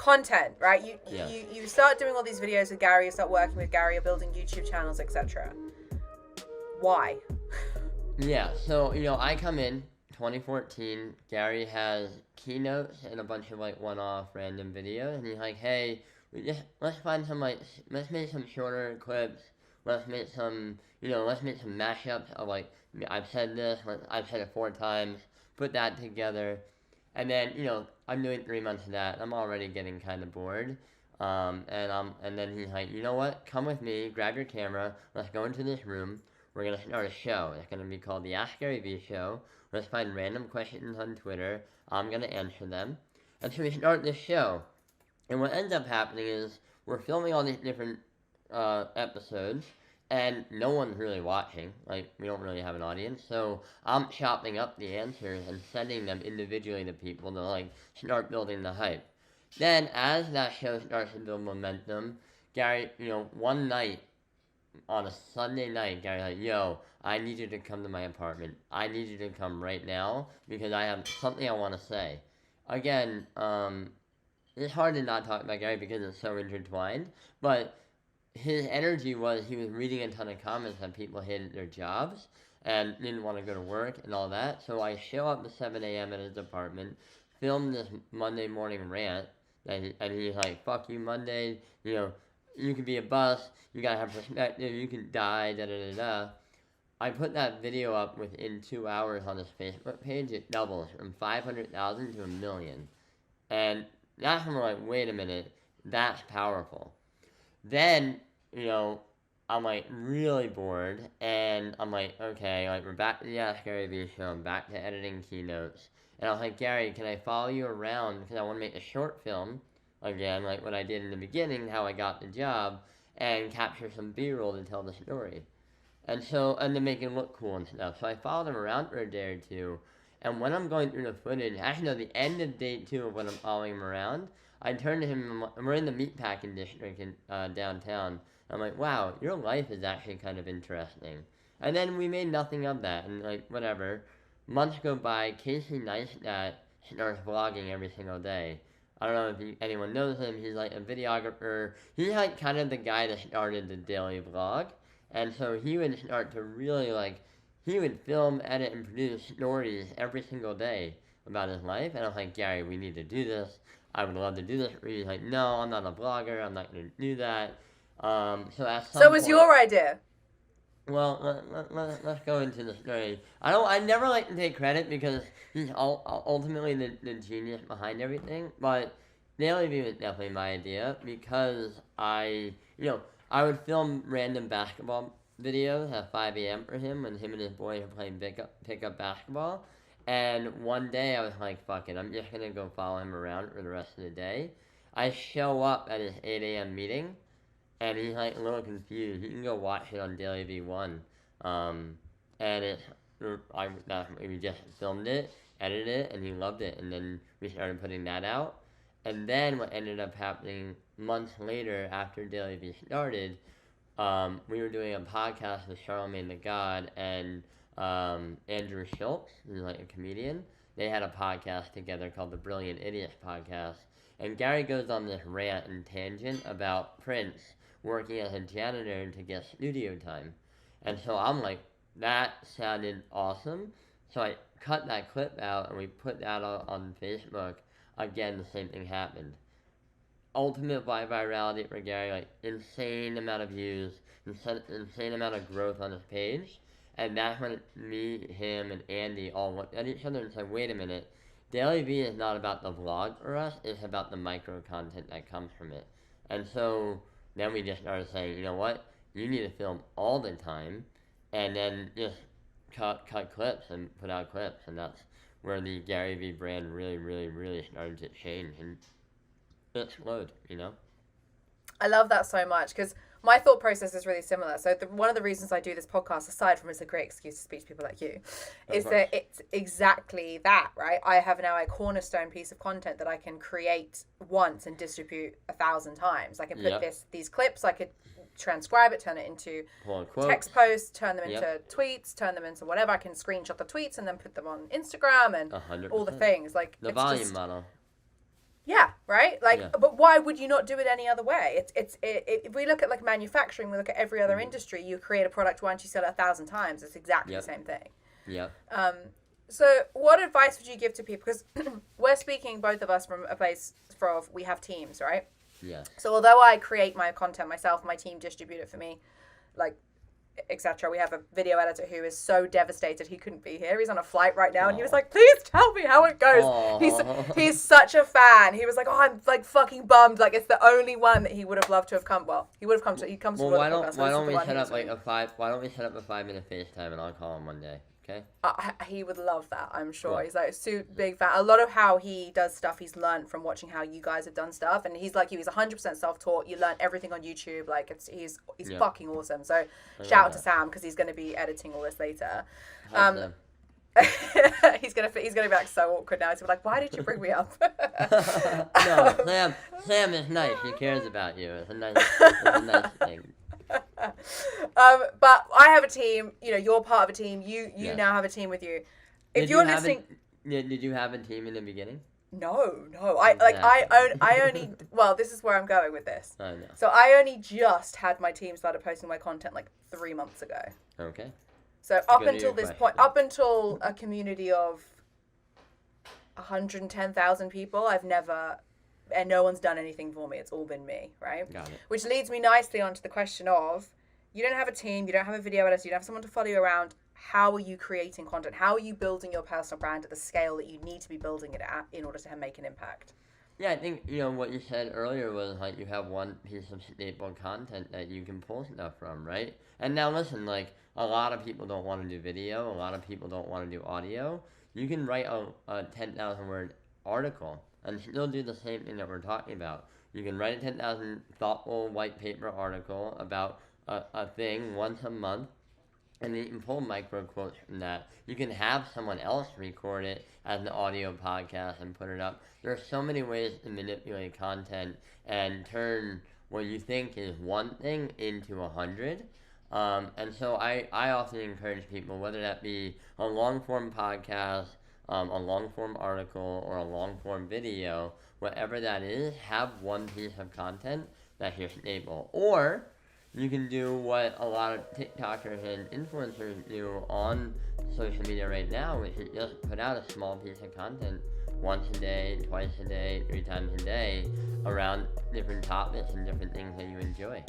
content, right? You start doing all these videos with Gary, you start working with Gary, you're building YouTube channels, etc. Why? Yeah, so, I come in 2014, Gary has keynotes and a bunch of, one-off random videos, and he's like, hey, let's find some, let's make some shorter clips, let's make some mashups of, I've said this, I've said it 4 times, put that together, and then, I'm doing 3 months of that, I'm already getting kind of bored, and then he's like, you know what, come with me, grab your camera, let's go into this room, we're going to start a show. It's going to be called the Ask GaryVee Show. Let's find random questions on Twitter. I'm going to answer them. And so we start this show. And what ends up happening is we're filming all these different episodes, and no one's really watching. We don't really have an audience. So I'm chopping up the answers and sending them individually to people to, start building the hype. Then, as that show starts to build momentum, Gary, one night, on a Sunday night, Gary's like, yo, I need you to come to my apartment. I need you to come right now because I have something I want to say. Again, it's hard to not talk about Gary because it's so intertwined, but his energy was he was reading a ton of comments that people hated their jobs and didn't want to go to work and all that. So I show up at 7 a.m. at his apartment, film this Monday morning rant, and he's like, fuck you, Monday, you can be a bust, you gotta have perspective, you can die, da-da-da-da. I put that video up within 2 hours on his Facebook page. It doubles from 500,000 to 1 million. And that's when we're like, wait a minute, that's powerful. Then, I'm really bored, and I'm like, okay, we're back to the Ask GaryVee Show, I'm back to editing keynotes. And I was like, Gary, can I follow you around because I want to make a short film again, like what I did in the beginning, how I got the job, and capture some B-roll to tell the story. And to make it look cool and stuff. So I followed him around for a day or two, and when I'm going through the footage, actually, the end of day 2 of when I'm following him around, I turned to him, and we're in the meatpacking district in downtown. I'm like, wow, your life is actually kind of interesting. And then we made nothing of that, and whatever. Months go by, Casey Neistat starts vlogging every single day. I don't know if anyone knows him. He's a videographer. He's kind of the guy that started the daily vlog. And so he would start to really he would film, edit, and produce stories every single day about his life. And I'm like, Gary, we need to do this. I would love to do this. He's like, no, I'm not a blogger. I'm not going to do that. So it was your idea? Well, let's go into the story. I never like to take credit because he's ultimately the genius behind everything, but DailyVee was definitely my idea because I would film random basketball videos at 5 a.m. for him when him and his boys were playing pickup basketball, and one day I was like, fuck it, I'm just going to go follow him around for the rest of the day. I show up at his 8 a.m. meeting, and he's a little confused. You can go watch it on DailyVee1. And we just filmed it, edited it, and he loved it. And then we started putting that out. And then what ended up happening months later after DailyVee started, we were doing a podcast with Charlamagne the God and Andrew Schultz, who's a comedian. They had a podcast together called the Brilliant Idiots Podcast. And Gary goes on this rant and tangent about Prince working as a janitor to get studio time. And so I'm like, that sounded awesome. So I cut that clip out and we put that on Facebook. Again, the same thing happened. Ultimate virality for Gary, insane amount of views, insane amount of growth on his page. And that's when me, him, and Andy all looked at each other and said, wait a minute, DailyVee is not about the vlog for us, it's about the micro content that comes from it. And so then we just started saying, you know what, you need to film all the time, and then just cut clips and put out clips, and that's where the GaryVee brand really, really, really started to change and explode, I love that so much because my thought process is really similar. So one of the reasons I do this podcast, aside from it's a great excuse to speak to people like you, is that it's exactly that, right? I have now a cornerstone piece of content that I can create once and distribute 1,000 times. I can put these clips, I could transcribe it, turn it into text posts, turn them into tweets, turn them into whatever. I can screenshot the tweets and then put them on Instagram and 100%. all the things. The volume model. Yeah, right? Like, but why would you not do it any other way? If we look at like manufacturing, we look at every other industry, you create a product once, you sell it 1,000 times. It's exactly the same thing. Yeah. So what advice would you give to people? Because we're speaking, both of us, from a place of, we have teams, right? Yeah. So although I create my content myself, my team distribute it for me, like, etc. We have a video editor who is so devastated he couldn't be here. He's on a flight right now, and he was like, "Please tell me how it goes." He's such a fan. He was like, "Oh, I'm like fucking bummed. Like, it's the only one that he would have loved to have come. Well, he would have come to. He comes to. Well, why don't we set up a 5-minute FaceTime and I'll call him one day. Okay. He would love that, I'm sure. Cool. He's like a super big fan. A lot of how he does stuff, he's learned from watching how you guys have done stuff, and he's like you. He's 100% self-taught. You learn everything on YouTube. Like he's fucking awesome. So shout out to Sam, because he's going to be editing all this later. He's gonna be like so awkward now. He's like, "Why did you bring me up?" No, Sam is nice. He cares about you. It's a nice thing. But I have a team. You know, you're part of a team. You now have a team with you. If you're listening, did you have a team in the beginning? No. I only. Well, this is where I'm going with this. I know. So I only just had my team started posting my content like 3 months ago. Okay. So up until this point, up until a community of 110,000 people, I've never. And no one's done anything for me. It's all been me, right? Got it. Which leads me nicely onto the question of, you don't have a team, you don't have a video editor, you don't have someone to follow you around. How are you creating content? How are you building your personal brand at the scale that you need to be building it at in order to make an impact? Yeah, I think, what you said earlier was, like, you have one piece of staple content that you can pull stuff from, right? And now listen, like, a lot of people don't want to do video. A lot of people don't want to do audio. You can write a 10,000 word article and still do the same thing that we're talking about. You can write a 10,000 thoughtful white paper article about a thing once a month, and then you can pull micro quotes from that. You can have someone else record it as an audio podcast and put it up. There are so many ways to manipulate content and turn what you think is one thing into 100. And so I often encourage people, whether that be a long-form podcast, a long-form article, or a long-form video, whatever that is, have one piece of content that's your staple. Or you can do what a lot of TikTokers and influencers do on social media right now, which is just put out a small piece of content once a day, twice a day, 3 times a day around different topics and different things that you enjoy,